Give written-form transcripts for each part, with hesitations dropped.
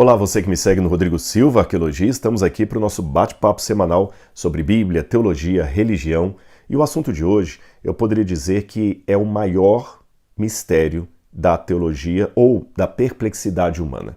Olá, você que me segue no Rodrigo Silva, Arqueologia. Estamos aqui para o nosso bate-papo semanal sobre Bíblia, teologia, religião. E o assunto de hoje, eu poderia dizer que é o maior mistério da teologia ou da perplexidade humana.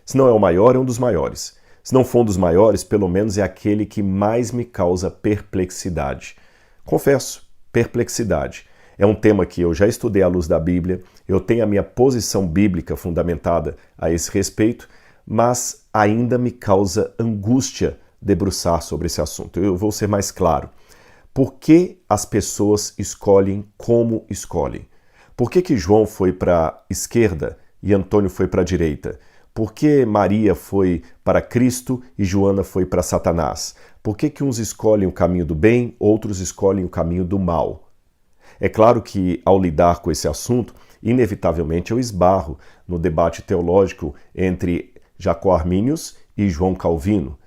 Se não é o maior, é um dos maiores. Se não for um dos maiores, pelo menos é aquele que mais me causa perplexidade. Confesso, perplexidade. É um tema que eu já estudei à luz da Bíblia, eu tenho a minha posição bíblica fundamentada a esse respeito, mas ainda me causa angústia debruçar sobre esse assunto. Eu vou ser mais claro. Por que as pessoas escolhem como escolhem? Por que João foi para a esquerda e Antônio foi para a direita? Por que Maria foi para Cristo e Joana foi para Satanás? Por que uns escolhem o caminho do bem, outros escolhem o caminho do mal? É claro que, ao lidar com esse assunto, inevitavelmente eu esbarro no debate teológico entre Jacó Arminius e João Calvino.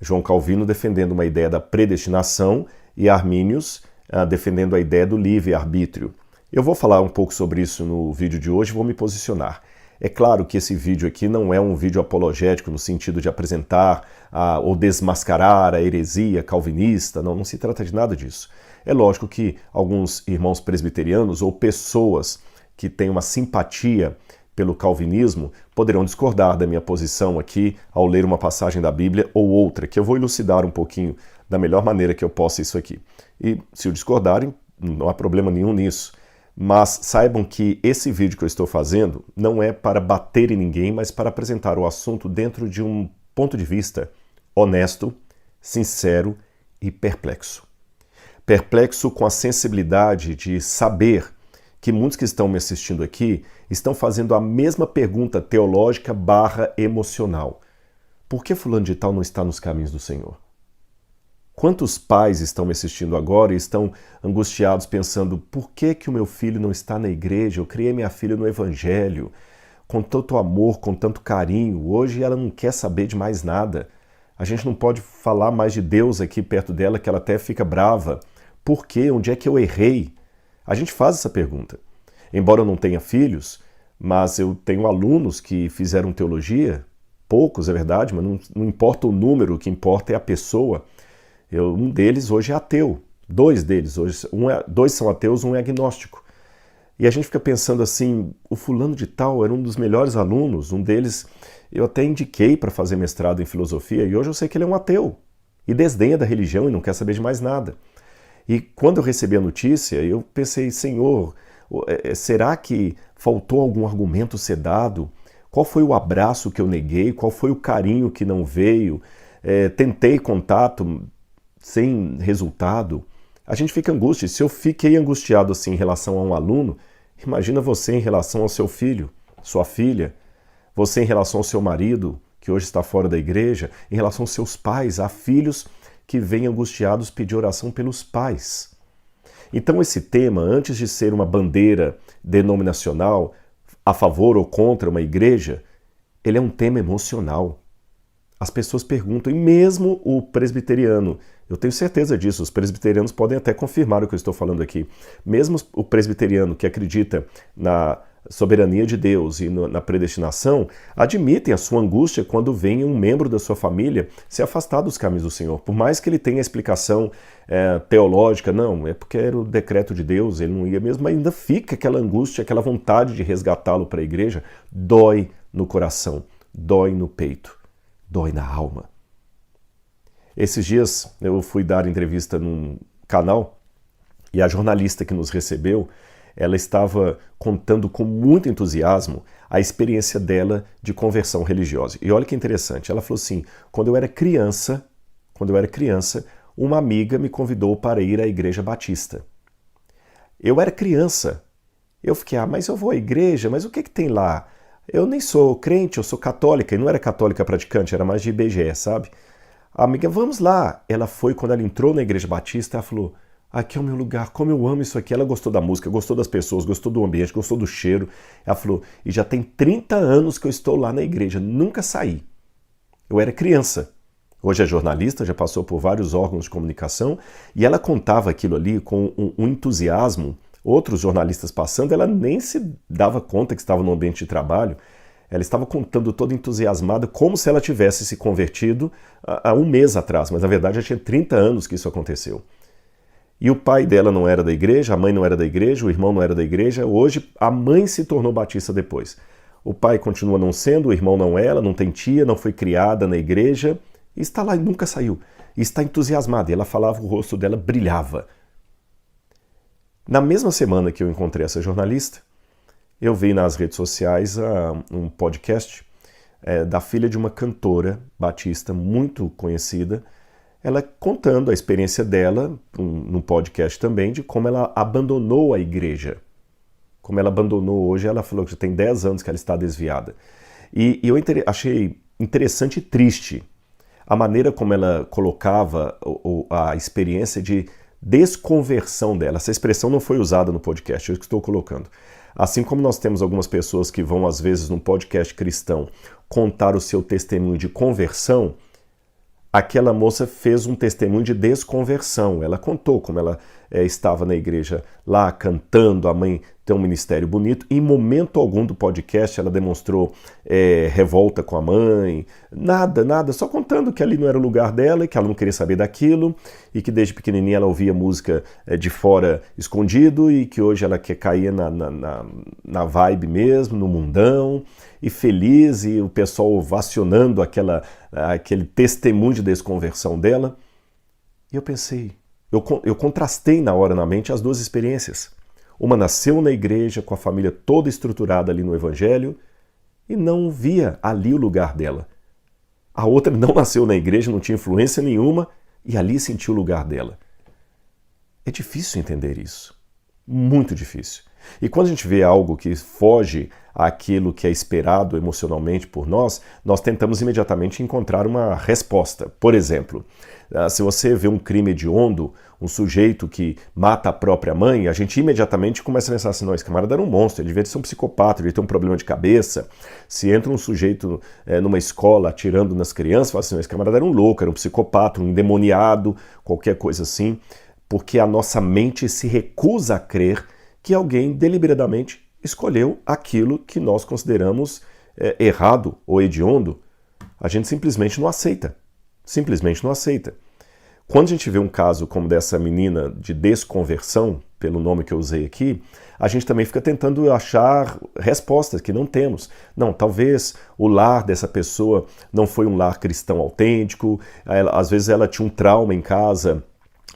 João Calvino defendendo uma ideia da predestinação e Arminius defendendo a ideia do livre-arbítrio. Eu vou falar um pouco sobre isso no vídeo de hoje e vou me posicionar. É claro que esse vídeo aqui não é um vídeo apologético no sentido de apresentar ou desmascarar a heresia calvinista, não se trata de nada disso. É lógico que alguns irmãos presbiterianos ou pessoas que têm uma simpatia pelo calvinismo poderão discordar da minha posição aqui ao ler uma passagem da Bíblia ou outra, que eu vou elucidar um pouquinho da melhor maneira que eu possa isso aqui. E se o discordarem, não há problema nenhum nisso. Mas saibam que esse vídeo que eu estou fazendo não é para bater em ninguém, mas para apresentar o assunto dentro de um ponto de vista honesto, sincero e perplexo. Perplexo com a sensibilidade de saber que muitos que estão me assistindo aqui estão fazendo a mesma pergunta teológica / emocional. Por que fulano de tal não está nos caminhos do Senhor? Quantos pais estão me assistindo agora e estão angustiados pensando por que o meu filho não está na igreja? Eu criei minha filha no evangelho, com tanto amor, com tanto carinho. Hoje ela não quer saber de mais nada. A gente não pode falar mais de Deus aqui perto dela, que ela até fica brava. Por quê? Onde é que eu errei? A gente faz essa pergunta. Embora eu não tenha filhos, mas eu tenho alunos que fizeram teologia, poucos é verdade, mas não importa o número, o que importa é a pessoa. Um deles hoje é ateu, dois deles, dois são ateus, um é agnóstico. E a gente fica pensando assim, o fulano de tal era um dos melhores alunos, um deles eu até indiquei para fazer mestrado em filosofia e hoje eu sei que ele é um ateu e desdenha da religião e não quer saber de mais nada. E quando eu recebi a notícia, eu pensei, Senhor, será que faltou algum argumento ser dado? Qual foi o abraço que eu neguei? Qual foi o carinho que não veio? Tentei contato sem resultado? A gente fica angustiado. Se eu fiquei angustiado assim em relação a um aluno, imagina você em relação ao seu filho, sua filha, você em relação ao seu marido, que hoje está fora da igreja, em relação aos seus pais. Há filhos que vêm angustiados pedir oração pelos pais. Então esse tema, antes de ser uma bandeira denominacional a favor ou contra uma igreja, ele é um tema emocional. As pessoas perguntam, e mesmo o presbiteriano, eu tenho certeza disso, os presbiterianos podem até confirmar o que eu estou falando aqui, mesmo o presbiteriano que acredita na soberania de Deus e na predestinação, admitem a sua angústia quando vem um membro da sua família se afastar dos caminhos do Senhor. Por mais que ele tenha explicação teológica, não, é porque era o decreto de Deus, ele não ia mesmo, mas ainda fica aquela angústia, aquela vontade de resgatá-lo para a igreja, dói no coração, dói no peito, dói na alma. Esses dias eu fui dar entrevista num canal e a jornalista que nos recebeu, ela estava contando com muito entusiasmo a experiência dela de conversão religiosa. E olha que interessante, ela falou assim, quando eu era criança, uma amiga me convidou para ir à igreja batista. Eu era criança, eu fiquei, mas eu vou à igreja, mas o que tem lá? Eu nem sou crente, eu sou católica, e não era católica praticante, era mais de IBGE, sabe? A amiga, vamos lá. Ela foi, quando ela entrou na igreja batista, ela falou, aqui é o meu lugar, como eu amo isso aqui. Ela gostou da música, gostou das pessoas, gostou do ambiente, gostou do cheiro. Ela falou, e já tem 30 anos que eu estou lá na igreja, nunca saí. Eu era criança. Hoje é jornalista, já passou por vários órgãos de comunicação, e ela contava aquilo ali com um entusiasmo. Outros jornalistas passando, ela nem se dava conta que estava no ambiente de trabalho. Ela estava contando toda entusiasmada, como se ela tivesse se convertido há um mês atrás, mas na verdade já tinha 30 anos que isso aconteceu. E o pai dela não era da igreja, a mãe não era da igreja, o irmão não era da igreja. Hoje a mãe se tornou batista depois. O pai continua não sendo, o irmão não é, ela não tem tia, não foi criada na igreja, e está lá e nunca saiu. E está entusiasmada, e ela falava, o rosto dela brilhava. Na mesma semana que eu encontrei essa jornalista, eu vi nas redes sociais um podcast da filha de uma cantora batista muito conhecida, ela contando a experiência dela, num podcast também, de como ela abandonou a igreja. Como ela abandonou hoje, ela falou que já tem 10 anos que ela está desviada. E eu achei interessante e triste a maneira como ela colocava a experiência de desconversão dela. Essa expressão não foi usada no podcast, eu estou colocando. Assim como nós temos algumas pessoas que vão, às vezes, num podcast cristão, contar o seu testemunho de conversão, aquela moça fez um testemunho de desconversão. Ela contou como ela estava na igreja lá cantando, a mãe tem um ministério bonito. Em momento algum do podcast ela demonstrou revolta com a mãe, nada, só contando que ali não era o lugar dela e que ela não queria saber daquilo e que desde pequenininha ela ouvia música de fora escondido e que hoje ela quer cair na vibe mesmo, no mundão e feliz, e o pessoal ovacionando aquele testemunho de desconversão dela. E eu pensei, eu contrastei na hora na mente as duas experiências. Uma nasceu na igreja com a família toda estruturada ali no evangelho e não via ali o lugar dela. A outra não nasceu na igreja, não tinha influência nenhuma e ali sentiu o lugar dela. É difícil entender isso. Muito difícil. E quando a gente vê algo que foge àquilo que é esperado emocionalmente por nós, nós tentamos imediatamente encontrar uma resposta. Por exemplo, se você vê um crime hediondo, um sujeito que mata a própria mãe, a gente imediatamente começa a pensar assim, não, esse camarada era um monstro, ele devia ser um psicopata, ele devia ter um problema de cabeça. Se entra um sujeito numa escola atirando nas crianças, fala assim, não, esse camarada era um louco, era um psicopata, um endemoniado, qualquer coisa assim, porque a nossa mente se recusa a crer que alguém deliberadamente escolheu aquilo que nós consideramos errado ou hediondo. A gente simplesmente não aceita. Simplesmente não aceita. Quando a gente vê um caso como dessa menina de desconversão, pelo nome que eu usei aqui, a gente também fica tentando achar respostas que não temos. Não, talvez o lar dessa pessoa não foi um lar cristão autêntico, às vezes ela tinha um trauma em casa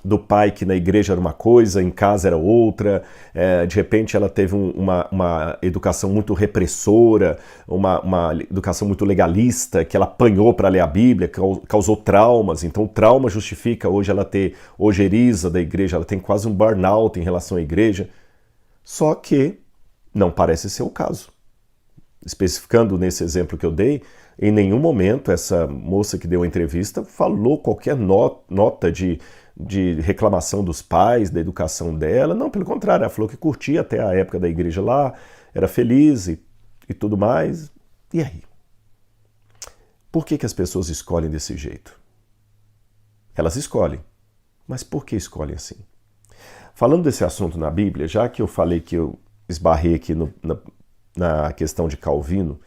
do pai que na igreja era uma coisa, em casa era outra, de repente ela teve uma educação muito repressora, uma educação muito legalista, que ela apanhou para ler a Bíblia, causou traumas, então o trauma justifica hoje ela ter ojeriza da igreja, ela tem quase um burnout em relação à igreja, só que não parece ser o caso. Especificando nesse exemplo que eu dei, em nenhum momento essa moça que deu a entrevista falou qualquer nota de reclamação dos pais, da educação dela. Não, pelo contrário, ela falou que curtia até a época da igreja lá, era feliz e tudo mais. E aí? Por que as pessoas escolhem desse jeito? Elas escolhem. Mas por que escolhem assim? Falando desse assunto na Bíblia, já que eu falei que eu esbarrei aqui na questão de Calvino,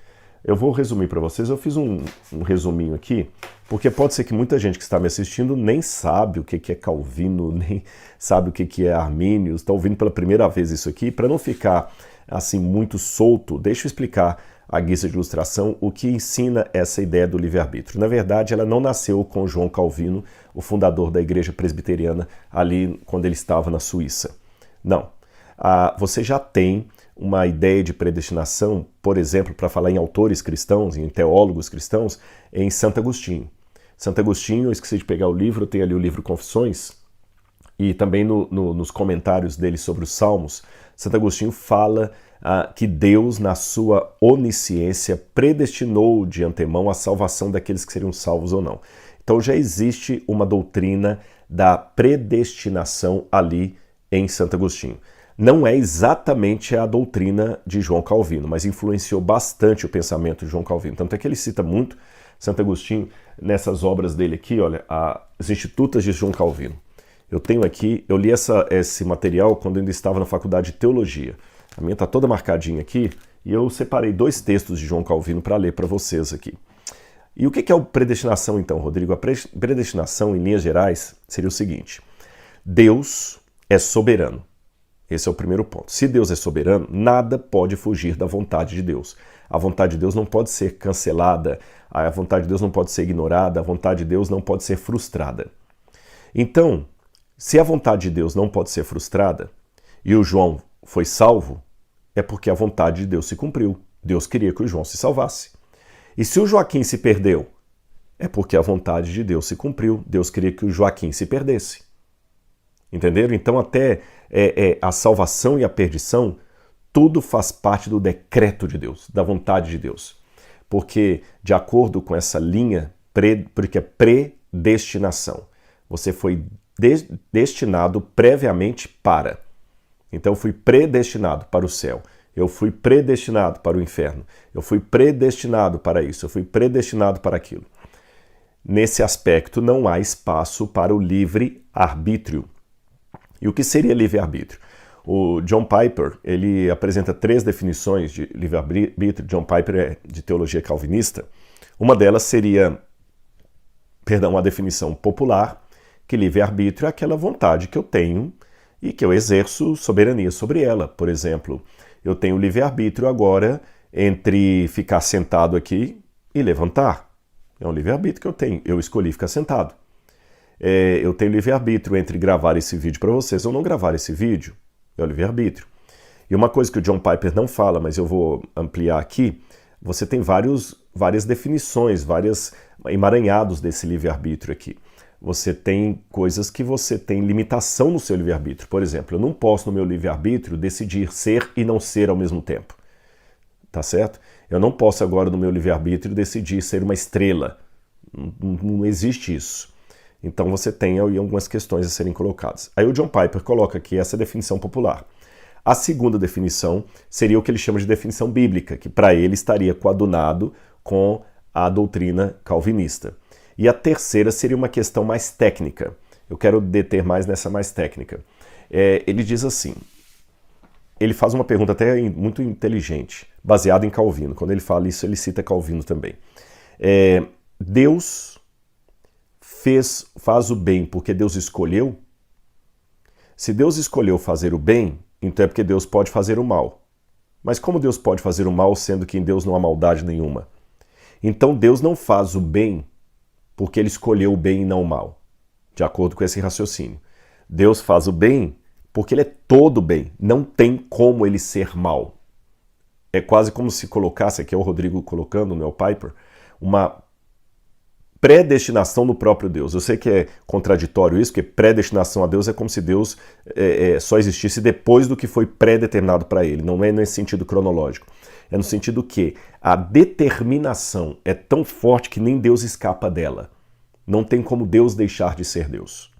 eu vou resumir para vocês. Eu fiz um resuminho aqui, porque pode ser que muita gente que está me assistindo nem sabe o que é Calvino, nem sabe o que é Arminius, está ouvindo pela primeira vez isso aqui. Para não ficar assim muito solto, deixa eu explicar à guisa de ilustração o que ensina essa ideia do livre-arbítrio. Na verdade, ela não nasceu com João Calvino, o fundador da igreja presbiteriana, ali quando ele estava na Suíça. Não. Você já tem uma ideia de predestinação, por exemplo, para falar em autores cristãos, em teólogos cristãos, em Santo Agostinho. Santo Agostinho, eu esqueci de pegar o livro, eu tenho ali o livro Confissões, e também nos comentários dele sobre os Salmos, Santo Agostinho fala que Deus, na sua onisciência, predestinou de antemão a salvação daqueles que seriam salvos ou não. Então já existe uma doutrina da predestinação ali em Santo Agostinho. Não é exatamente a doutrina de João Calvino, mas influenciou bastante o pensamento de João Calvino. Tanto é que ele cita muito Santo Agostinho nessas obras dele aqui, olha, as Institutas de João Calvino. Eu tenho aqui, eu li esse material quando eu ainda estava na faculdade de teologia. A minha está toda marcadinha aqui, E eu separei 2 textos de João Calvino para ler para vocês aqui. E o que é o predestinação então, Rodrigo? A predestinação, em linhas gerais, seria o seguinte: Deus é soberano. Esse é o primeiro ponto. Se Deus é soberano, nada pode fugir da vontade de Deus. A vontade de Deus não pode ser cancelada, a vontade de Deus não pode ser ignorada, a vontade de Deus não pode ser frustrada. Então, se a vontade de Deus não pode ser frustrada, e o João foi salvo, é porque a vontade de Deus se cumpriu. Deus queria que o João se salvasse. E se o Joaquim se perdeu, é porque a vontade de Deus se cumpriu. Deus queria que o Joaquim se perdesse. Entenderam? Então até a salvação e a perdição, tudo faz parte do decreto de Deus, da vontade de Deus. Porque de acordo com essa linha, porque é predestinação, você foi destinado previamente para. Então eu fui predestinado para o céu, eu fui predestinado para o inferno, eu fui predestinado para isso, eu fui predestinado para aquilo. Nesse aspecto não há espaço para o livre-arbítrio. E o que seria livre-arbítrio? O John Piper, ele apresenta 3 definições de livre-arbítrio. John Piper é de teologia calvinista. Uma delas seria, uma definição popular, que livre-arbítrio é aquela vontade que eu tenho e que eu exerço soberania sobre ela. Por exemplo, eu tenho livre-arbítrio agora entre ficar sentado aqui e levantar. É um livre-arbítrio que eu tenho. Eu escolhi ficar sentado. Eu tenho livre-arbítrio entre gravar esse vídeo para vocês ou não gravar esse vídeo. É o livre-arbítrio. E uma coisa que o John Piper não fala, mas eu vou ampliar aqui, você tem várias definições, vários emaranhados desse livre-arbítrio aqui. Você tem coisas que você tem limitação no seu livre-arbítrio. Por exemplo, eu não posso no meu livre-arbítrio decidir ser e não ser ao mesmo tempo. Tá certo? Eu não posso agora no meu livre-arbítrio decidir ser uma estrela. Não existe isso. Então você tem aí algumas questões a serem colocadas. Aí o John Piper coloca aqui essa definição popular. A segunda definição seria o que ele chama de definição bíblica, que para ele estaria coadunado com a doutrina calvinista. E a terceira seria uma questão mais técnica. Eu quero deter mais nessa mais técnica. Ele diz assim, ele faz uma pergunta até muito inteligente, baseada em Calvino. Quando ele fala isso, ele cita Calvino também. Deus faz o bem porque Deus escolheu? Se Deus escolheu fazer o bem, então é porque Deus pode fazer o mal. Mas como Deus pode fazer o mal, sendo que em Deus não há maldade nenhuma? Então Deus não faz o bem porque ele escolheu o bem e não o mal, de acordo com esse raciocínio. Deus faz o bem porque ele é todo bem, não tem como ele ser mal. É quase como se colocasse, aqui é o Rodrigo colocando, no Piper, uma predestinação no próprio Deus. Eu sei que é contraditório isso, porque predestinação a Deus é como se Deus só existisse depois do que foi pré-determinado para ele. Não é nesse sentido cronológico. É no sentido que a determinação é tão forte que nem Deus escapa dela. Não tem como Deus deixar de ser Deus.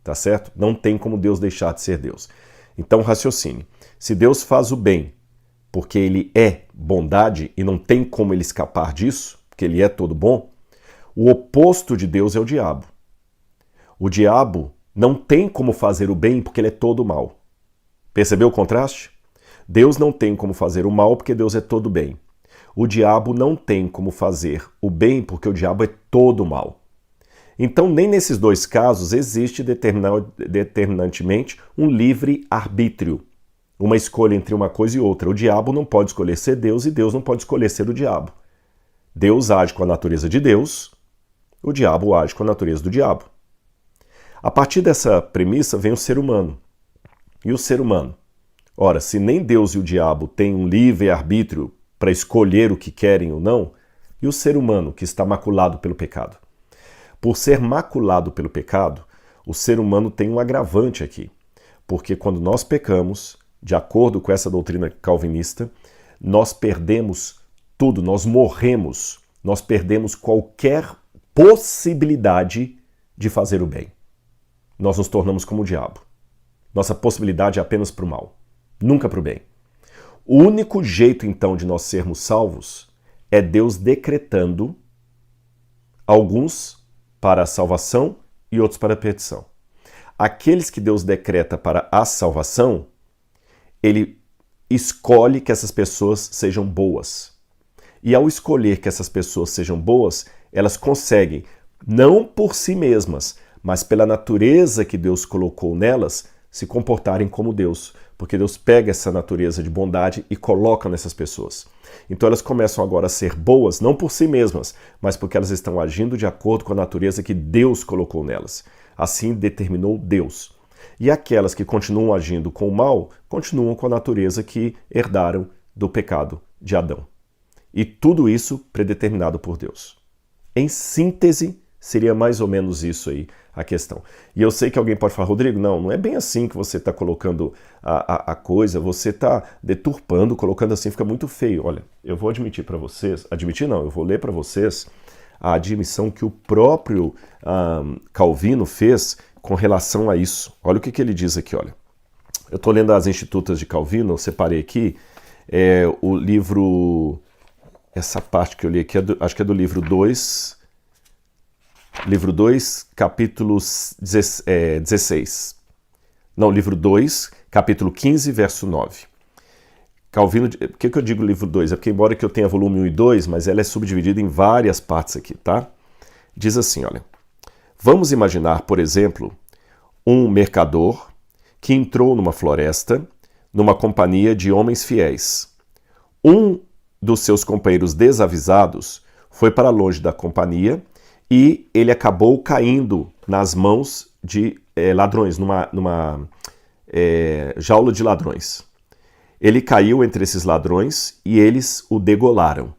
Tá certo? Não tem como Deus deixar de ser Deus. Então, raciocínio. Se Deus faz o bem porque ele é bondade e não tem como ele escapar disso, porque ele é todo bom, o oposto de Deus é o diabo. O diabo não tem como fazer o bem porque ele é todo mal. Percebeu o contraste? Deus não tem como fazer o mal porque Deus é todo bem. O diabo não tem como fazer o bem porque o diabo é todo mal. Então, nem nesses 2 casos existe determinantemente um livre-arbítrio, uma escolha entre uma coisa e outra. O diabo não pode escolher ser Deus e Deus não pode escolher ser o diabo. Deus age com a natureza de Deus, o diabo age com a natureza do diabo. A partir dessa premissa vem o ser humano. E o ser humano? Ora, se nem Deus e o diabo têm um livre-arbítrio para escolher o que querem ou não, e o ser humano que está maculado pelo pecado? Por ser maculado pelo pecado, o ser humano tem um agravante aqui. Porque quando nós pecamos, de acordo com essa doutrina calvinista, nós perdemos tudo, nós morremos, nós perdemos qualquer possibilidade de fazer o bem. Nós nos tornamos como o diabo. Nossa possibilidade é apenas para o mal, nunca para o bem. O único jeito, então, de nós sermos salvos é Deus decretando alguns para a salvação e outros para a perdição. Aqueles que Deus decreta para a salvação, ele escolhe que essas pessoas sejam boas. E ao escolher que essas pessoas sejam boas, elas conseguem, não por si mesmas, mas pela natureza que Deus colocou nelas, se comportarem como Deus. Porque Deus pega essa natureza de bondade e coloca nessas pessoas. Então elas começam agora a ser boas, não por si mesmas, mas porque elas estão agindo de acordo com a natureza que Deus colocou nelas. Assim determinou Deus. E aquelas que continuam agindo com o mal, continuam com a natureza que herdaram do pecado de Adão. E tudo isso predeterminado por Deus. Em síntese, seria mais ou menos isso aí a questão. E eu sei que alguém pode falar, Rodrigo, não é bem assim que você está colocando a coisa, você está deturpando, colocando assim, fica muito feio. Olha, eu vou admitir para vocês, eu vou ler para vocês a admissão que o próprio Calvino fez com relação a isso. Olha o que ele diz aqui, olha. Eu estou lendo as Institutas de Calvino, eu separei aqui o livro, essa parte que eu li aqui, acho que é do livro 2, capítulo 16. Não, livro 2, capítulo 15, verso 9. Calvino, por que eu digo livro 2? É porque embora que eu tenha volume 1 e 2, mas ela é subdividida em várias partes aqui, tá? Diz assim, olha. Vamos imaginar, por exemplo, um mercador que entrou numa floresta, numa companhia de homens fiéis. Um dos seus companheiros desavisados foi para longe da companhia e ele acabou caindo nas mãos de ladrões, numa jaula de ladrões. Ele caiu entre esses ladrões e eles o degolaram.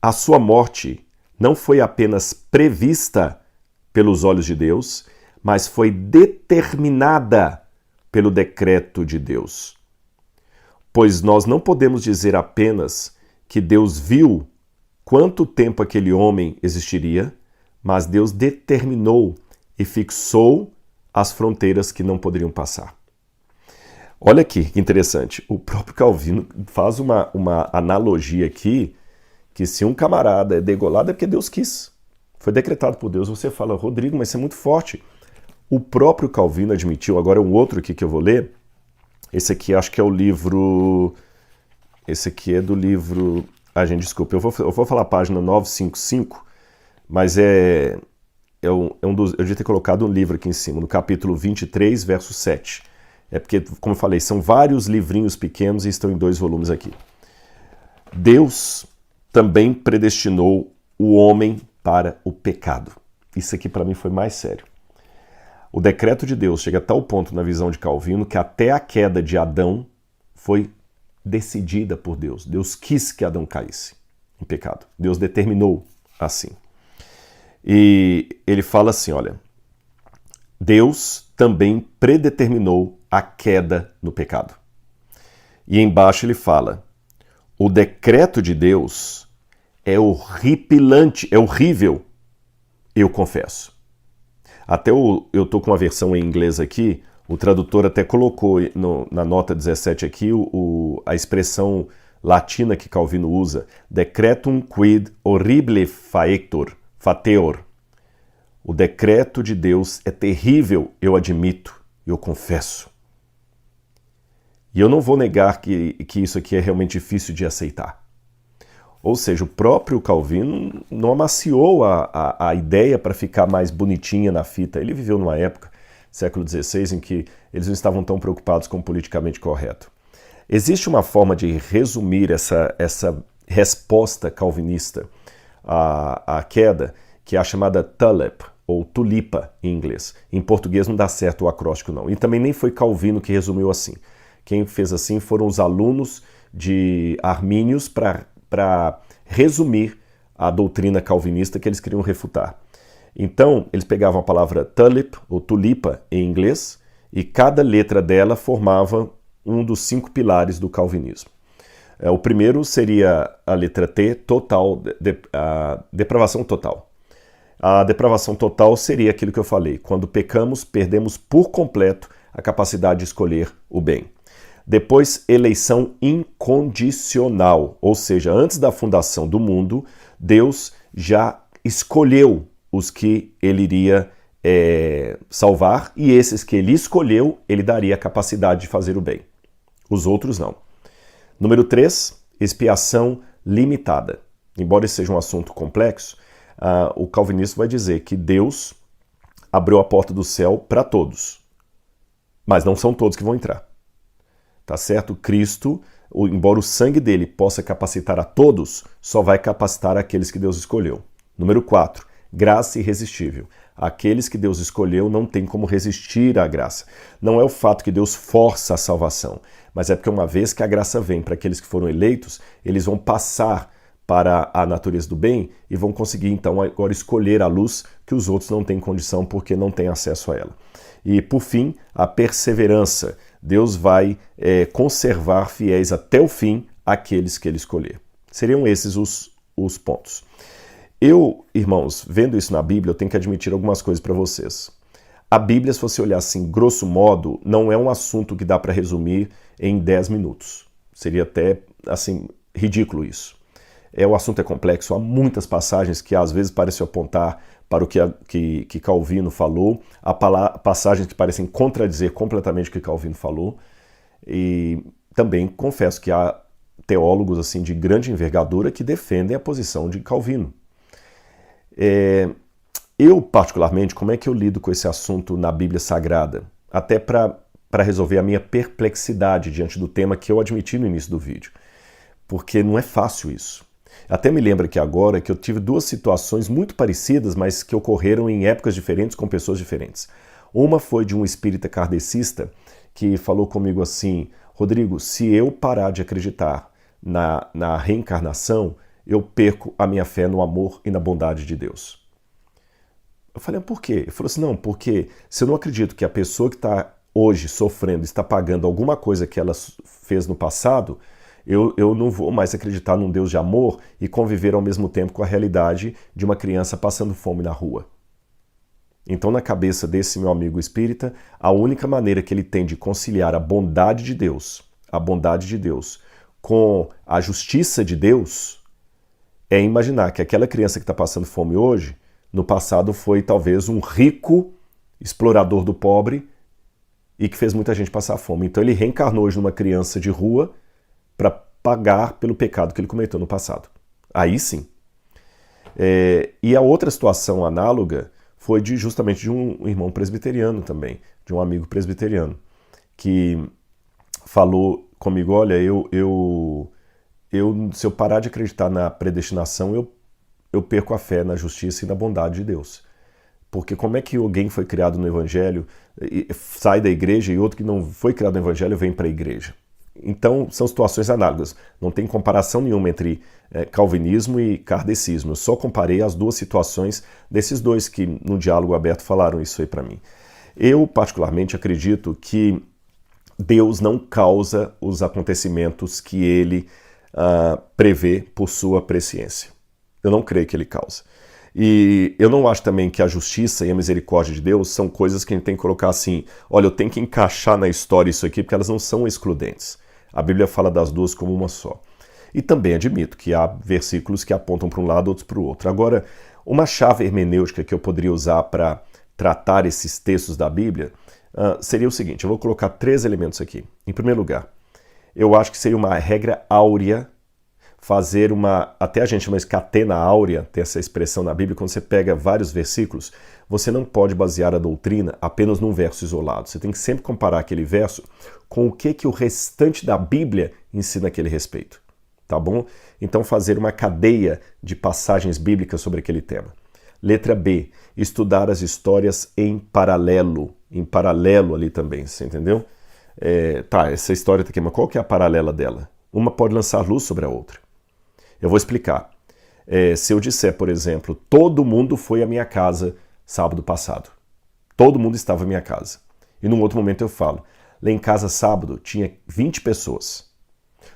A sua morte não foi apenas prevista pelos olhos de Deus, mas foi determinada pelo decreto de Deus. Pois nós não podemos dizer apenas que Deus viu quanto tempo aquele homem existiria, mas Deus determinou e fixou as fronteiras que não poderiam passar. Olha aqui que interessante, o próprio Calvino faz uma analogia aqui, que se um camarada é degolado é porque Deus quis. Foi decretado por Deus. Você fala, Rodrigo, mas isso é muito forte. O próprio Calvino admitiu, agora um outro aqui que eu vou ler, esse aqui acho que é o livro, esse aqui é do livro, gente, desculpa, eu vou falar a página 955, mas eu devia ter colocado um livro aqui em cima, no capítulo 23, verso 7. É porque, como eu falei, são vários livrinhos pequenos e estão em 2 volumes aqui. Deus também predestinou o homem para o pecado. Isso aqui para mim foi mais sério. O decreto de Deus chega a tal ponto na visão de Calvino que até a queda de Adão foi decidida por Deus. Deus quis que Adão caísse em pecado. Deus determinou assim. E ele fala assim, olha, Deus também predeterminou a queda no pecado. E embaixo ele fala, o decreto de Deus é horripilante, é horrível, eu confesso. Até eu estou com uma versão em inglês aqui, o tradutor até colocou na nota 17 aqui a expressão latina que Calvino usa, decretum quid horribile fateor. O decreto de Deus é terrível, eu admito, eu confesso. E eu não vou negar que isso aqui é realmente difícil de aceitar. Ou seja, o próprio Calvino não amaciou a ideia para ficar mais bonitinha na fita. Ele viveu numa época, século XVI, em que eles não estavam tão preocupados com o politicamente correto. Existe uma forma de resumir essa resposta calvinista à queda, que é a chamada tulip, ou tulipa em inglês. Em português não dá certo o acróstico não. E também nem foi Calvino que resumiu assim. Quem fez assim foram os alunos de Armínios para resumir a doutrina calvinista que eles queriam refutar. Então, eles pegavam a palavra tulip, ou tulipa em inglês, e cada letra dela formava um dos 5 pilares do calvinismo. O primeiro seria a letra T, total, a depravação total. A depravação total seria aquilo que eu falei. Quando pecamos, perdemos por completo a capacidade de escolher o bem. Depois, eleição incondicional, ou seja, antes da fundação do mundo, Deus já escolheu os que ele iria salvar, e esses que ele escolheu, ele daria a capacidade de fazer o bem. Os outros não. Número 3, expiação limitada. Embora esse seja um assunto complexo, o calvinista vai dizer que Deus abriu a porta do céu para todos, mas não são todos que vão entrar. Tá certo? Cristo, embora o sangue dele possa capacitar a todos, só vai capacitar aqueles que Deus escolheu. Número 4, graça irresistível. Aqueles que Deus escolheu não tem como resistir à graça. Não é o fato que Deus força a salvação, mas é porque uma vez que a graça vem para aqueles que foram eleitos, eles vão passar para a natureza do bem e vão conseguir então agora escolher a luz que os outros não têm condição porque não têm acesso a ela. E por fim, a perseverança. Deus vai conservar fiéis até o fim aqueles que ele escolher. Seriam esses os pontos. Eu, irmãos, vendo isso na Bíblia, eu tenho que admitir algumas coisas para vocês. A Bíblia, se você olhar assim, grosso modo, não é um assunto que dá para resumir em 10 minutos. Seria até, assim, ridículo isso. O assunto é complexo, há muitas passagens que às vezes parecem apontar para o que Calvino falou, há passagens que parecem contradizer completamente o que Calvino falou, e também confesso que há teólogos assim de grande envergadura que defendem a posição de Calvino. Eu, particularmente, como é que eu lido com esse assunto na Bíblia Sagrada? Até para resolver a minha perplexidade diante do tema que eu admiti no início do vídeo. Porque não é fácil isso. Até me lembro aqui agora que eu tive duas situações muito parecidas, mas que ocorreram em épocas diferentes com pessoas diferentes. Uma foi de um espírita kardecista que falou comigo assim: Rodrigo, se eu parar de acreditar na reencarnação, eu perco a minha fé no amor e na bondade de Deus. Eu falei, por quê? Ele falou assim, não, porque se eu não acredito que a pessoa que está hoje sofrendo está pagando alguma coisa que ela fez no passado, eu não vou mais acreditar num Deus de amor e conviver ao mesmo tempo com a realidade de uma criança passando fome na rua. Então, na cabeça desse meu amigo espírita, a única maneira que ele tem de conciliar a bondade de Deus com a justiça de Deus é imaginar que aquela criança que está passando fome hoje, no passado foi talvez um rico explorador do pobre e que fez muita gente passar fome. Então ele reencarnou hoje numa criança de rua para pagar pelo pecado que ele cometeu no passado. Aí sim. E a outra situação análoga foi justamente de um irmão presbiteriano também, de um amigo presbiteriano, que falou comigo, olha, se eu parar de acreditar na predestinação, eu perco a fé na justiça e na bondade de Deus. Porque como é que alguém foi criado no Evangelho, sai da igreja e outro que não foi criado no Evangelho vem para a igreja? Então, são situações análogas. Não tem comparação nenhuma entre calvinismo e kardecismo. Eu só comparei as duas situações desses dois que, no diálogo aberto, falaram isso aí para mim. Eu, particularmente, acredito que Deus não causa os acontecimentos que ele prevê por sua presciência. Eu não creio que ele causa. E eu não acho também que a justiça e a misericórdia de Deus são coisas que a gente tem que colocar assim, olha, eu tenho que encaixar na história isso aqui, porque elas não são excludentes. A Bíblia fala das duas como uma só. E também admito que há versículos que apontam para um lado, outros para o outro. Agora, uma chave hermenêutica que eu poderia usar para tratar esses textos da Bíblia seria o seguinte, eu vou colocar 3 elementos aqui. Em primeiro lugar, eu acho que seria uma regra áurea fazer até a gente chama de catena áurea, tem essa expressão na Bíblia, quando você pega vários versículos, você não pode basear a doutrina apenas num verso isolado. Você tem que sempre comparar aquele verso com o que o restante da Bíblia ensina a aquele respeito. Tá bom? Então fazer uma cadeia de passagens bíblicas sobre aquele tema. Letra B, estudar as histórias em paralelo ali também, você entendeu? Essa história tá aqui, mas qual que é a paralela dela? Uma pode lançar luz sobre a outra. Eu vou explicar. Se eu disser, por exemplo, todo mundo foi à minha casa sábado passado. Todo mundo estava à minha casa. E num outro momento eu falo, lá em casa sábado tinha 20 pessoas.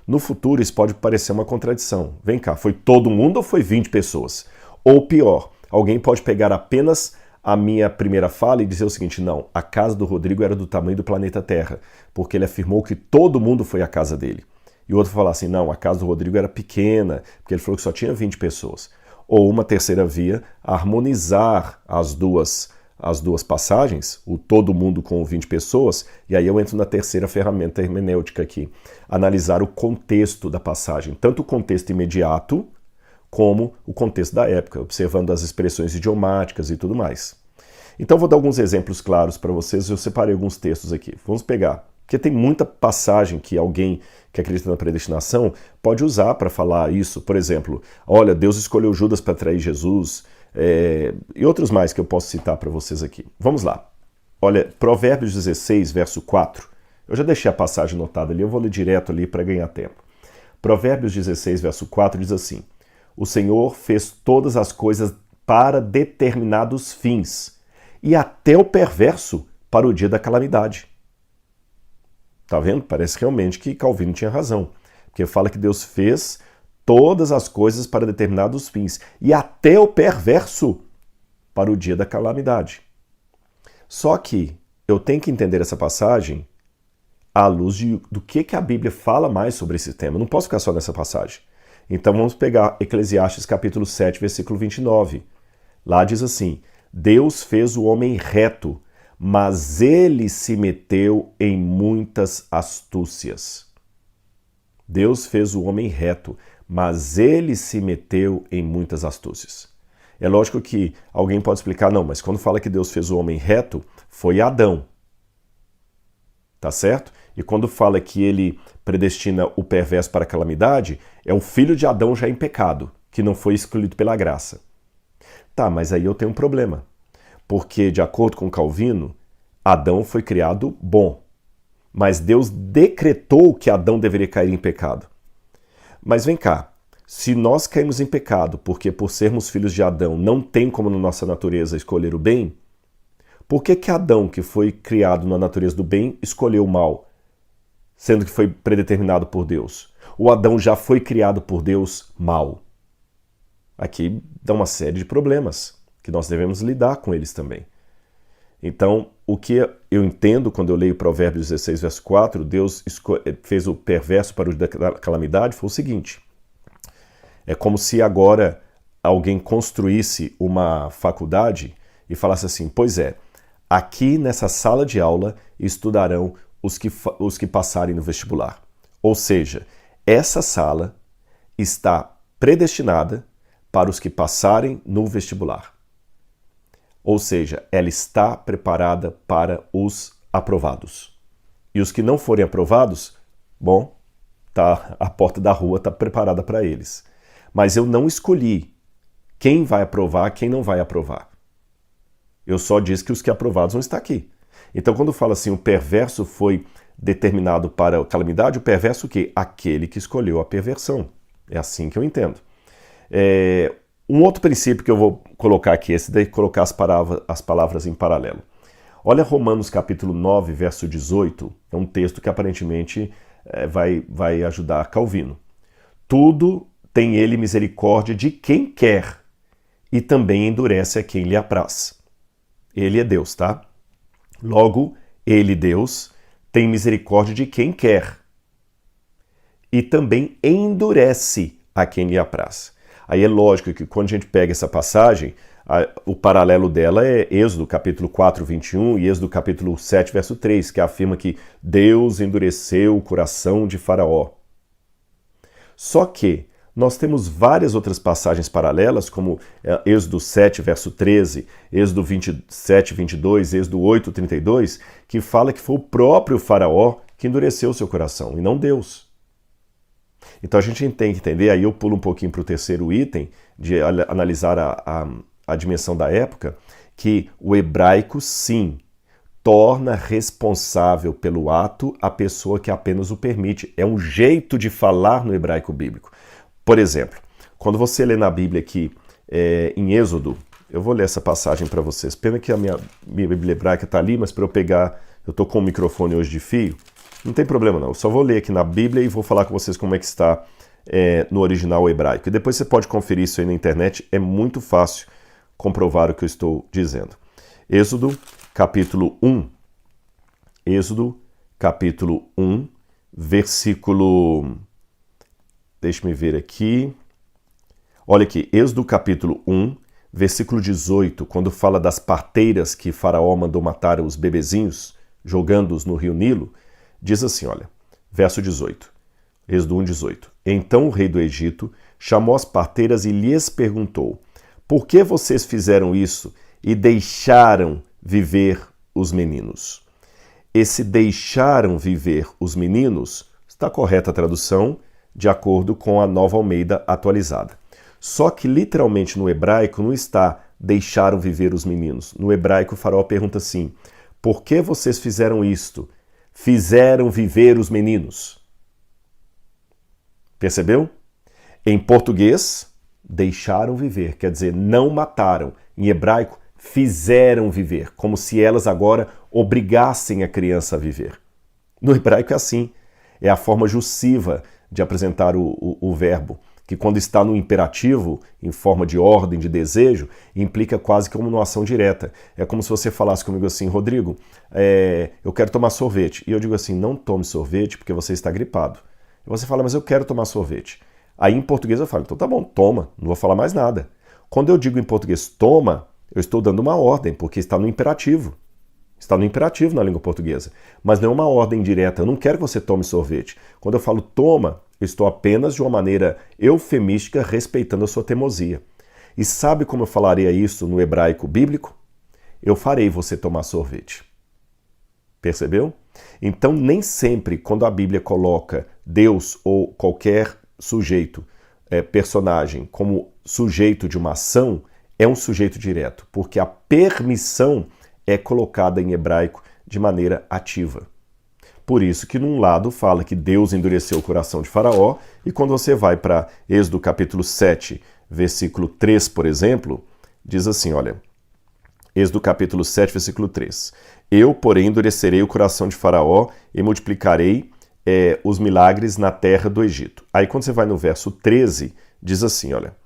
No futuro isso pode parecer uma contradição. Vem cá, foi todo mundo ou foi 20 pessoas? Ou pior, alguém pode pegar apenas a minha primeira fala e dizer o seguinte, não, a casa do Rodrigo era do tamanho do planeta Terra, porque ele afirmou que todo mundo foi à casa dele. E o outro falar assim, não, a casa do Rodrigo era pequena, porque ele falou que só tinha 20 pessoas. Ou uma terceira via, harmonizar as duas as duas passagens, o todo mundo com 20 pessoas, e aí eu entro na terceira ferramenta hermenêutica aqui, analisar o contexto da passagem, tanto o contexto imediato como o contexto da época, observando as expressões idiomáticas e tudo mais. Então vou dar alguns exemplos claros para vocês, eu separei alguns textos aqui. Vamos pegar, porque tem muita passagem que alguém que acredita na predestinação pode usar para falar isso. Por exemplo, olha, Deus escolheu Judas para trair Jesus, e outros mais que eu posso citar para vocês aqui. Vamos lá. Olha, Provérbios 16, verso 4. Eu já deixei a passagem anotada ali, eu vou ler direto ali para ganhar tempo. Provérbios 16, verso 4 diz assim: o Senhor fez todas as coisas para determinados fins, e até o perverso para o dia da calamidade. Tá vendo? Parece realmente que Calvino tinha razão, porque fala que Deus fez todas as coisas para determinados fins, e até o perverso para o dia da calamidade. Só que eu tenho que entender essa passagem à luz do que a Bíblia fala mais sobre esse tema. Eu não posso ficar só nessa passagem. Então vamos pegar Eclesiastes capítulo 7, versículo 29. Lá diz assim: Deus fez o homem reto, mas ele se meteu em muitas astúcias. Deus fez o homem reto, mas ele se meteu em muitas astúcias. É lógico que alguém pode explicar, não, mas quando fala que Deus fez o homem reto, foi Adão. Tá certo? E quando fala que ele predestina o perverso para a calamidade, é um filho de Adão já em pecado, que não foi excluído pela graça. Tá, mas aí eu tenho um problema. Porque, de acordo com Calvino, Adão foi criado bom. Mas Deus decretou que Adão deveria cair em pecado. Mas vem cá, se nós caímos em pecado porque por sermos filhos de Adão não tem como na nossa natureza escolher o bem, por que Adão, que foi criado na natureza do bem, escolheu o mal, sendo que foi predeterminado por Deus? O Adão já foi criado por Deus mal. Aqui dá uma série de problemas que nós devemos lidar com eles também. Então, o que eu entendo quando eu leio Provérbios 16, verso 4, Deus fez o perverso para o dia da calamidade, foi o seguinte: é como se agora alguém construísse uma faculdade e falasse assim, pois é, aqui nessa sala de aula estudarão os que passarem no vestibular. Ou seja, essa sala está predestinada para os que passarem no vestibular. Ou seja, ela está preparada para os aprovados. E os que não forem aprovados, bom, a porta da rua está preparada para eles. Mas eu não escolhi quem vai aprovar, quem não vai aprovar. Eu só disse que os que aprovados vão estar aqui. Então, quando fala assim, o perverso foi determinado para a calamidade, o perverso o quê? Aquele que escolheu a perversão. É assim que eu entendo. Um outro princípio que eu vou colocar aqui, esse daí colocar as palavras em paralelo. Olha Romanos capítulo 9, verso 18, é um texto que aparentemente vai ajudar Calvino. Tudo tem ele misericórdia de quem quer e também endurece a quem lhe apraz. Ele é Deus, tá? Logo, ele, Deus, tem misericórdia de quem quer e também endurece a quem lhe apraz. Aí é lógico que quando a gente pega essa passagem, o paralelo dela é Êxodo capítulo 4, 21 e Êxodo capítulo 7, verso 3, que afirma que Deus endureceu o coração de Faraó. Só que nós temos várias outras passagens paralelas, como Êxodo 7, verso 13, Êxodo 27, 22, Êxodo 8, 32, que fala que foi o próprio Faraó que endureceu o seu coração, e não Deus. Então a gente tem que entender, aí eu pulo um pouquinho para o terceiro item, de analisar a dimensão da época, que o hebraico, sim, torna responsável pelo ato a pessoa que apenas o permite. É um jeito de falar no hebraico bíblico. Por exemplo, quando você lê na Bíblia aqui, em Êxodo, eu vou ler essa passagem para vocês. Pena que a minha Bíblia hebraica está ali, mas para eu pegar, eu estou com o microfone hoje de fio, não tem problema não, eu só vou ler aqui na Bíblia e vou falar com vocês como é que está no original hebraico. E depois você pode conferir isso aí na internet, é muito fácil comprovar o que eu estou dizendo. Êxodo, capítulo 1. Êxodo, capítulo 1, versículo... Deixa-me ver aqui. Olha aqui, Êxodo, capítulo 1, versículo 18, quando fala das parteiras que Faraó mandou matar os bebezinhos, jogando-os no rio Nilo, diz assim, olha, verso 18, Êxodo 1, 18. Então o rei do Egito chamou as parteiras e lhes perguntou, por que vocês fizeram isso e deixaram viver os meninos? Esse deixaram viver os meninos, está correta a tradução, de acordo com a Nova Almeida atualizada. Só que literalmente no hebraico não está deixaram viver os meninos. No hebraico o Faraó pergunta assim, por que vocês fizeram isto? Fizeram viver os meninos. Percebeu? Em português, deixaram viver, quer dizer, não mataram. Em hebraico, fizeram viver, como se elas agora obrigassem a criança a viver. No hebraico é assim, é a forma jussiva de apresentar o verbo, que quando está no imperativo, em forma de ordem, de desejo, implica quase como uma ação direta. É como se você falasse comigo assim, Rodrigo, eu quero tomar sorvete. E eu digo assim, não tome sorvete porque você está gripado. E você fala, mas eu quero tomar sorvete. Aí em português eu falo, então tá bom, toma, não vou falar mais nada. Quando eu digo em português toma, eu estou dando uma ordem, porque está no imperativo. Está no imperativo na língua portuguesa. Mas não é uma ordem direta, eu não quero que você tome sorvete. Quando eu falo toma, eu estou apenas de uma maneira eufemística respeitando a sua teimosia. E sabe como eu falaria isso no hebraico bíblico? Eu farei você tomar sorvete. Percebeu? Então, nem sempre, quando a Bíblia coloca Deus ou qualquer sujeito, personagem, como sujeito de uma ação, é um sujeito direto, porque a permissão é colocada em hebraico de maneira ativa. Por isso que num lado fala que Deus endureceu o coração de Faraó, e quando você vai para Êxodo capítulo 7, versículo 3, por exemplo, diz assim, olha, Êxodo capítulo 7, versículo 3. Eu, porém, endurecerei o coração de Faraó e multiplicarei os milagres na terra do Egito. Aí quando você vai no verso 13, diz assim, olha,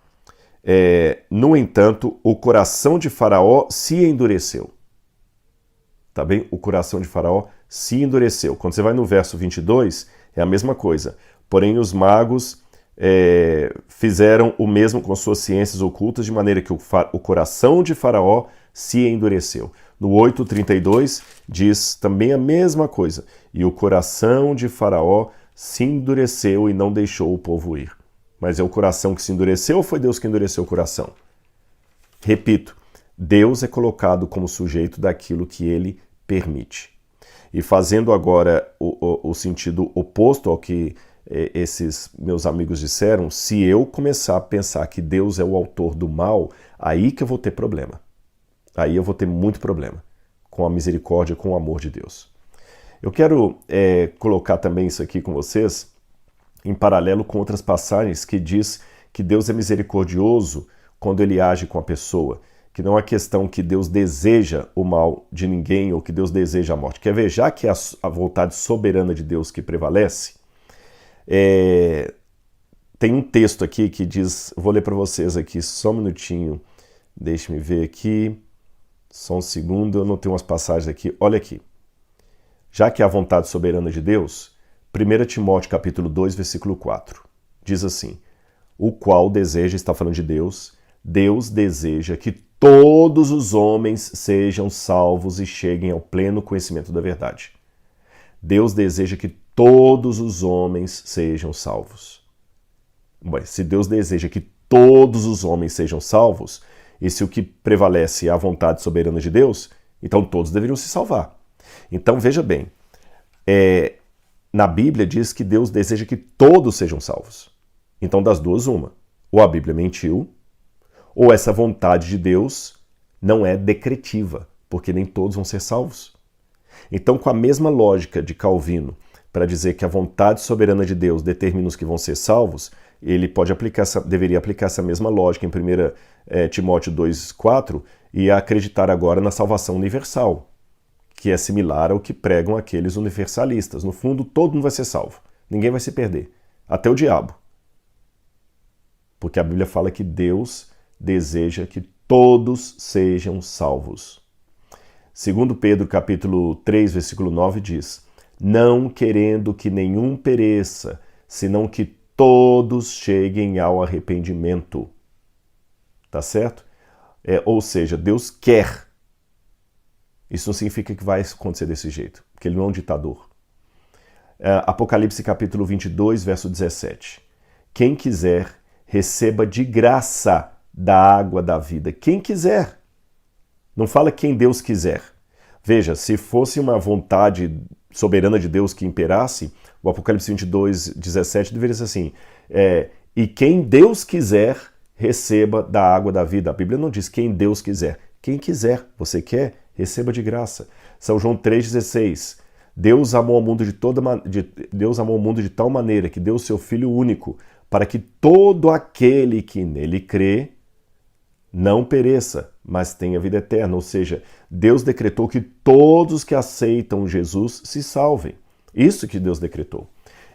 no entanto, o coração de Faraó se endureceu. Tá bem? O coração de Faraó se endureceu. Quando você vai no verso 22, é a mesma coisa. Porém, os magos fizeram o mesmo com suas ciências ocultas, de maneira que o coração de Faraó se endureceu. No 8:32 diz também a mesma coisa. E o coração de Faraó se endureceu e não deixou o povo ir. Mas é o coração que se endureceu ou foi Deus que endureceu o coração? Repito, Deus é colocado como sujeito daquilo que ele permite. E fazendo agora o sentido oposto ao que esses meus amigos disseram, se eu começar a pensar que Deus é o autor do mal, aí que eu vou ter problema. Aí eu vou ter muito problema com a misericórdia, com o amor de Deus. Eu quero colocar também isso aqui com vocês em paralelo com outras passagens que diz que Deus é misericordioso quando ele age com a pessoa, que não é questão que Deus deseja o mal de ninguém ou que Deus deseja a morte. Quer ver, já que é a vontade soberana de Deus que prevalece, tem um texto aqui que diz, vou ler para vocês aqui, só um minutinho, deixe-me ver aqui, só um segundo, eu notei umas passagens aqui, olha aqui. Já que é a vontade soberana de Deus, 1 Timóteo capítulo 2, versículo 4, diz assim, o qual deseja, está falando de Deus, Deus deseja que todos os homens sejam salvos e cheguem ao pleno conhecimento da verdade. Deus deseja que todos os homens sejam salvos. Bem, se Deus deseja que todos os homens sejam salvos, e se o que prevalece é a vontade soberana de Deus, então todos deveriam se salvar. Então veja bem, na Bíblia diz que Deus deseja que todos sejam salvos. Então das duas uma, ou a Bíblia mentiu, ou essa vontade de Deus não é decretiva, porque nem todos vão ser salvos. Então, com a mesma lógica de Calvino, para dizer que a vontade soberana de Deus determina os que vão ser salvos, ele deveria aplicar essa mesma lógica em 1 Timóteo 2,4 e acreditar agora na salvação universal, que é similar ao que pregam aqueles universalistas. No fundo, todo mundo vai ser salvo, ninguém vai se perder, até o diabo. Porque a Bíblia fala que Deus deseja que todos sejam salvos. Segundo Pedro, capítulo 3, versículo 9, diz, não querendo que nenhum pereça, senão que todos cheguem ao arrependimento. Tá certo? Ou seja, Deus quer. Isso não significa que vai acontecer desse jeito, porque ele não é um ditador. Apocalipse capítulo 22, verso 17. Quem quiser, receba de graça da água da vida. Quem quiser. Não fala quem Deus quiser. Veja, se fosse uma vontade soberana de Deus que imperasse, o Apocalipse 22, 17 deveria ser assim. E quem Deus quiser, receba da água da vida. A Bíblia não diz quem Deus quiser. Quem quiser, você quer, receba de graça. São João 3,16. Deus amou o mundo Deus amou o mundo de tal maneira que deu o seu Filho único, para que todo aquele que nele crê não pereça, mas tenha vida eterna. Ou seja, Deus decretou que todos que aceitam Jesus se salvem. Isso que Deus decretou.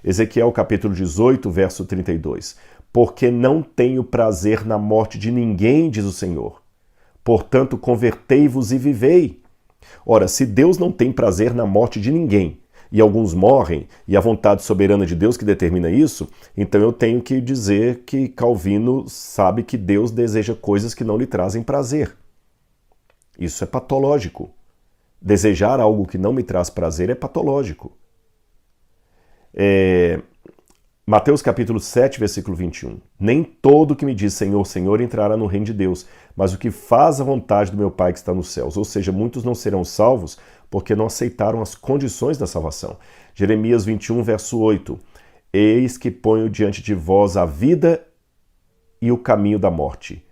Ezequiel capítulo 18, verso 32. Porque não tenho prazer na morte de ninguém, diz o Senhor. Portanto, convertei-vos e vivei. Ora, se Deus não tem prazer na morte de ninguém, e alguns morrem, e a vontade soberana de Deus que determina isso, então eu tenho que dizer que Calvino sabe que Deus deseja coisas que não lhe trazem prazer. Isso é patológico. Desejar algo que não me traz prazer é patológico. Mateus capítulo 7, versículo 21. Nem todo que me diz Senhor, Senhor entrará no reino de Deus, mas o que faz a vontade do meu Pai que está nos céus. Ou seja, muitos não serão salvos porque não aceitaram as condições da salvação. Jeremias 21, verso 8. Eis que ponho diante de vós a vida e o caminho da morte,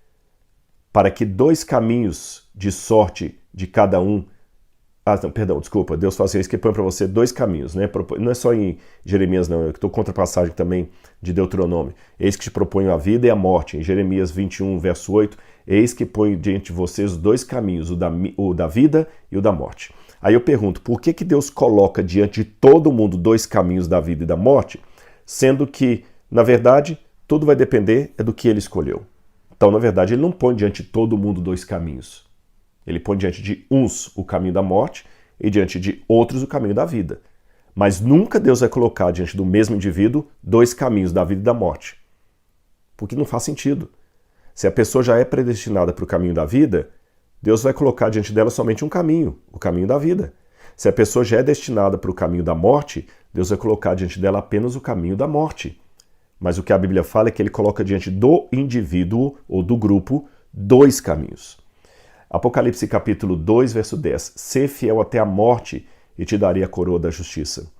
para que 2 caminhos de sorte de cada um. Deus fala assim, eis que põe para você 2 caminhos, né? Não é só em Jeremias, não, eu estou contra a passagem também de Deuteronômio. Eis que te proponho a vida e a morte. Em Jeremias 21, verso 8, eis que ponho diante de vocês 2 caminhos, o da vida e o da morte. Aí eu pergunto, por que Deus coloca diante de todo mundo 2 caminhos da vida e da morte, sendo que, na verdade, tudo vai depender do que ele escolheu. Então, na verdade, ele não põe diante de todo mundo 2 caminhos. Ele põe diante de uns o caminho da morte e diante de outros o caminho da vida. Mas nunca Deus vai colocar diante do mesmo indivíduo 2 caminhos da vida e da morte. Porque não faz sentido. Se a pessoa já é predestinada para o caminho da vida, Deus vai colocar diante dela somente um caminho, o caminho da vida. Se a pessoa já é destinada para o caminho da morte, Deus vai colocar diante dela apenas o caminho da morte. Mas o que a Bíblia fala é que ele coloca diante do indivíduo ou do grupo 2 caminhos. Apocalipse capítulo 2, verso 10. Sê fiel até a morte e te darei a coroa da justiça.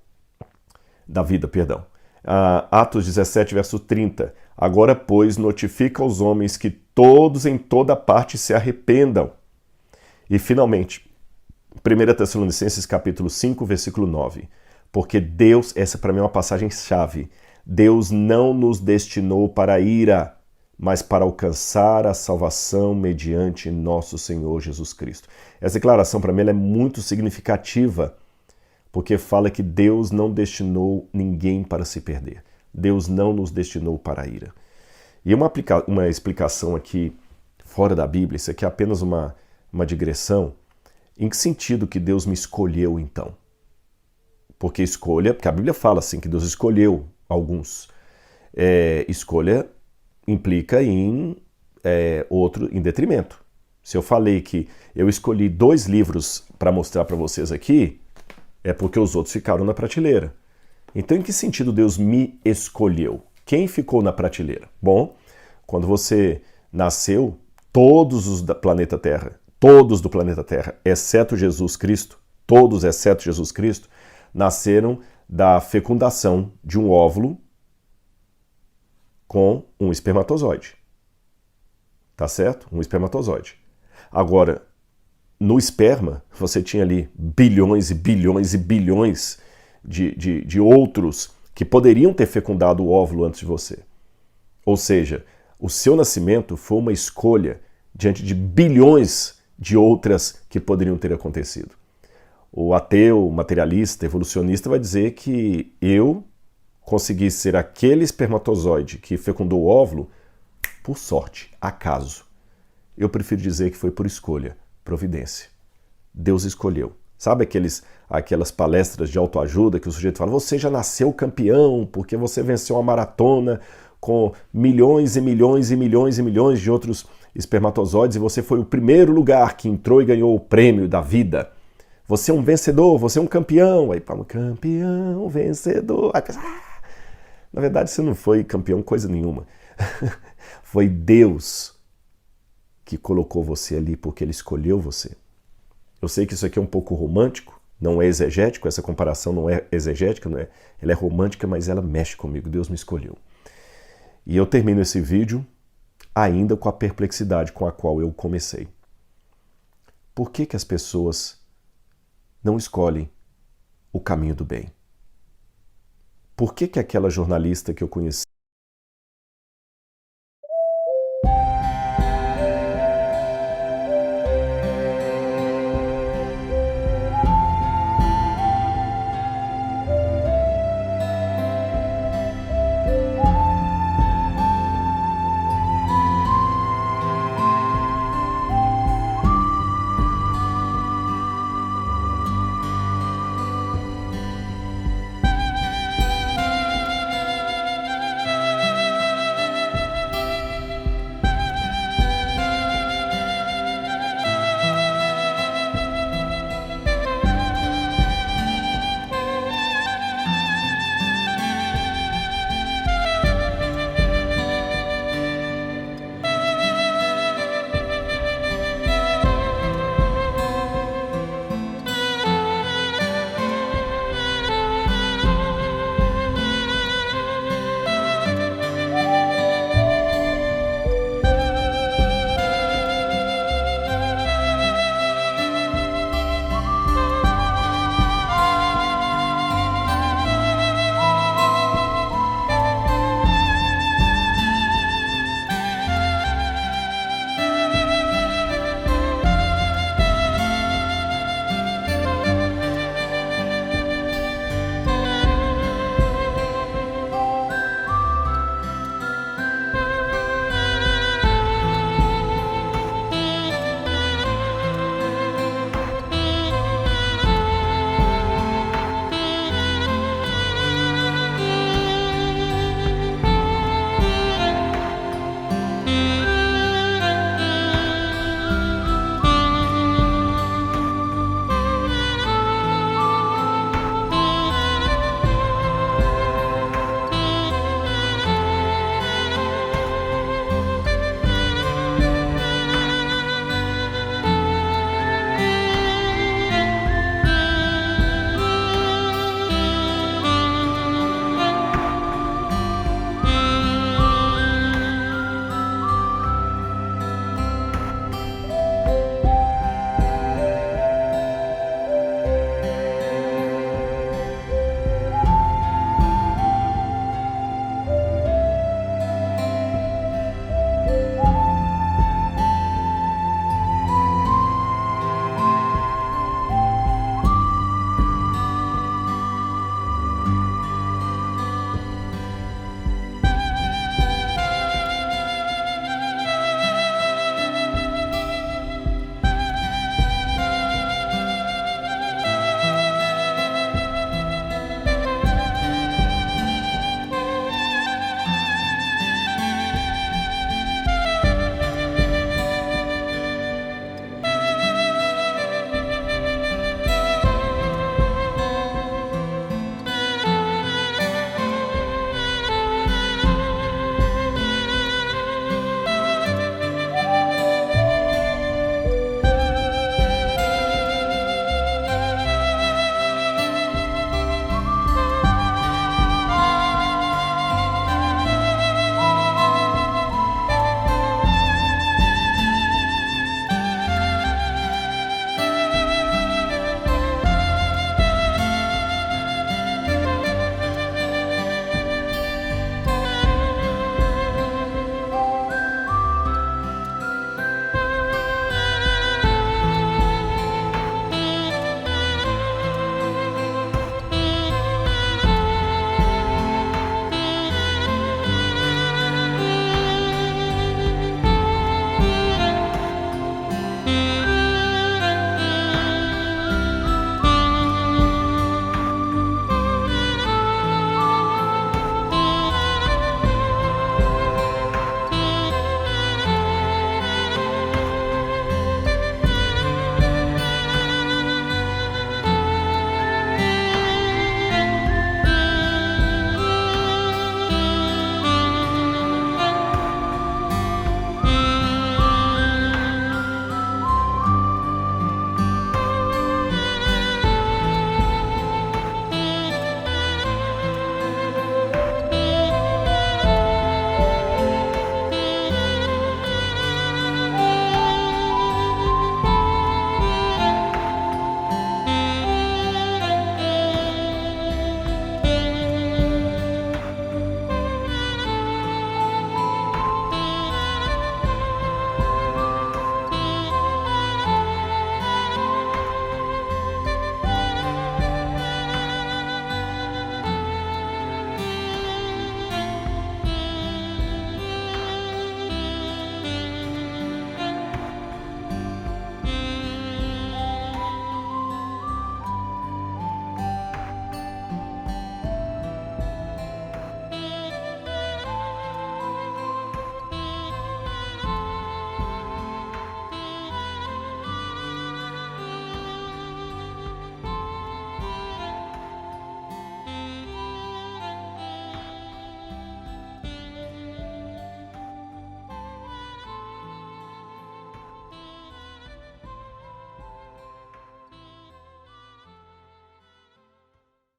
Da vida, perdão. Atos 17, verso 30. Agora, pois, notifica aos homens que todos em toda parte se arrependam. E, finalmente, 1 Tessalonicenses capítulo 5, versículo 9. Porque Deus, essa para mim é uma passagem chave, Deus não nos destinou para a ira, mas para alcançar a salvação mediante nosso Senhor Jesus Cristo. Essa declaração, para mim, ela é muito significativa, porque fala que Deus não destinou ninguém para se perder. Deus não nos destinou para a ira. E uma explicação aqui, fora da Bíblia, isso aqui é apenas uma digressão. Em que sentido que Deus me escolheu, então? Porque a Bíblia fala assim, que Deus escolheu alguns. Escolha implica em detrimento. Se eu falei que eu escolhi 2 livros para mostrar para vocês aqui, é porque os outros ficaram na prateleira. Então, em que sentido Deus me escolheu? Quem ficou na prateleira? Bom, quando você nasceu, todos do planeta Terra, exceto Jesus Cristo, todos exceto Jesus Cristo, nasceram da fecundação de um óvulo com um espermatozoide. Tá certo? Um espermatozoide. Agora, no esperma, você tinha ali bilhões e bilhões e bilhões de outros que poderiam ter fecundado o óvulo antes de você. Ou seja, o seu nascimento foi uma escolha diante de bilhões de outras que poderiam ter acontecido. O ateu, materialista, evolucionista vai dizer que eu consegui ser aquele espermatozoide que fecundou o óvulo por sorte, acaso. Eu prefiro dizer que foi por escolha, providência. Deus escolheu. Sabe aquelas palestras de autoajuda que o sujeito fala, você já nasceu campeão porque você venceu uma maratona com milhões e milhões e milhões e milhões de outros espermatozoides e você foi o primeiro lugar que entrou e ganhou o prêmio da vida. Você é um vencedor, você é um campeão. Aí, campeão, vencedor. Aí pensa, na verdade, você não foi campeão coisa nenhuma. Foi Deus que colocou você ali porque Ele escolheu você. Eu sei que isso aqui é um pouco romântico, não é exegético, essa comparação não é exegética, não é? Ela é romântica, mas ela mexe comigo, Deus me escolheu. E eu termino esse vídeo ainda com a perplexidade com a qual eu comecei. Por que as pessoas não escolhem o caminho do bem? Por que aquela jornalista que eu conheci